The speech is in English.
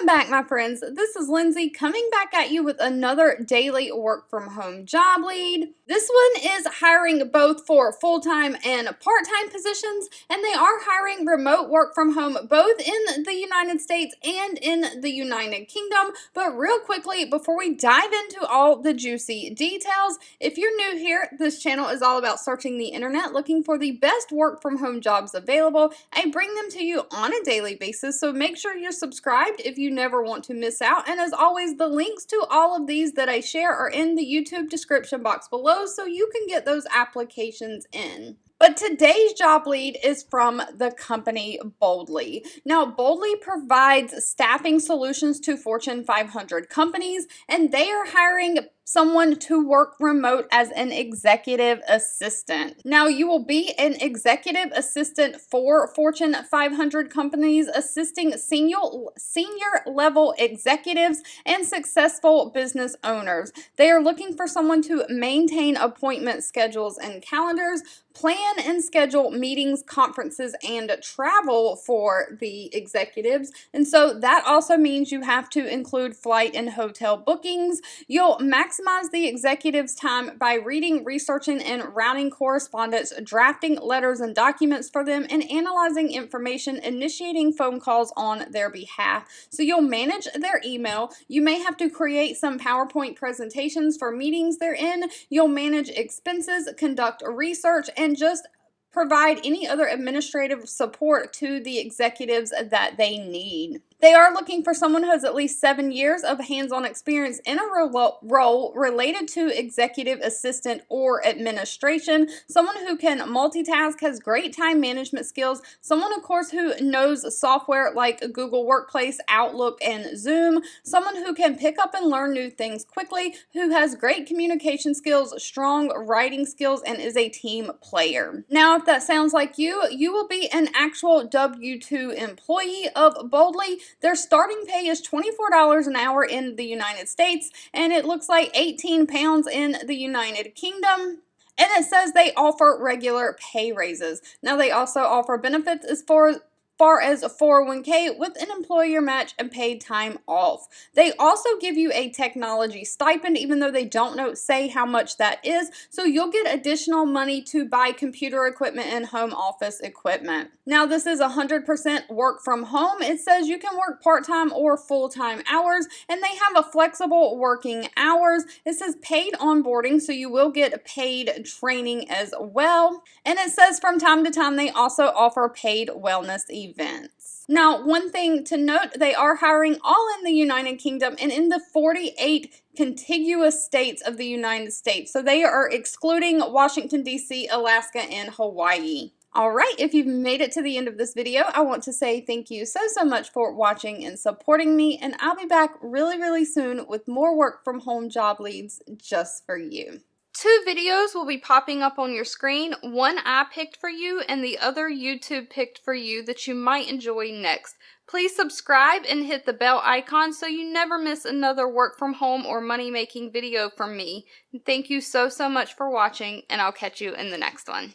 Welcome back, my friends. This is Lindsay coming back at you with another daily work from home job lead. This one is hiring both for full-time and part-time positions, and they are hiring remote work from home both in the United States and in the United Kingdom. But real quickly, before we dive into all the juicy details, if you're new here, this channel is all about searching the internet, looking for the best work from home jobs available. I bring them to you on a daily basis, so make sure you're subscribed if you never want to miss out. And as always, the links to all of these that I share are in the YouTube description box below, so you can get those applications in. But today's job lead is from the company Boldly. Now, Boldly provides staffing solutions to Fortune 500 companies, and they are hiring someone to work remote as an executive assistant. Now, you will be an executive assistant for Fortune 500 companies, assisting senior level executives and successful business owners. They are looking for someone to maintain appointment schedules and calendars, plan and schedule meetings, conferences, and travel for the executives. And so that also means you have to include flight and hotel bookings. You'll maximize the executive's time by reading, researching, and routing correspondence, drafting letters and documents for them, and analyzing information, initiating phone calls on their behalf. So you'll manage their email. You may have to create some PowerPoint presentations for meetings they're in. You'll manage expenses, conduct research, and just provide any other administrative support to the executives that they need. They are looking for someone who has at least 7 years of hands-on experience in a role related to executive assistant or administration, someone who can multitask, has great time management skills, someone, of course, who knows software like Google Workplace, Outlook, and Zoom, someone who can pick up and learn new things quickly, who has great communication skills, strong writing skills, and is a team player. Now, if that sounds like you will be an actual W-2 employee of Boldly. Their starting pay is $24 an hour in the United States, and it looks like 18 pounds in the United Kingdom. And it says they offer regular pay raises. Now, they also offer benefits as far as a 401k with an employer match and paid time off. They also give you a technology stipend, even though they don't say how much that is, so you'll get additional money to buy computer equipment and home office equipment. Now, this is 100% work from home. It says you can work part-time or full-time hours, and they have a flexible working hours. It says paid onboarding, so you will get paid training as well. And it says from time to time they also offer paid wellness events. Now, one thing to note, they are hiring all in the United Kingdom and in the 48 contiguous states of the United States. So they are excluding Washington, D.C., Alaska, and Hawaii. All right, if you've made it to the end of this video, I want to say thank you so much for watching and supporting me, and I'll be back really soon with more work from home job leads just for you. 2 videos will be popping up on your screen. One I picked for you and the other YouTube picked for you that you might enjoy next. Please subscribe and hit the bell icon so you never miss another work from home or money making video from me. Thank you so much for watching, and I'll catch you in the next one.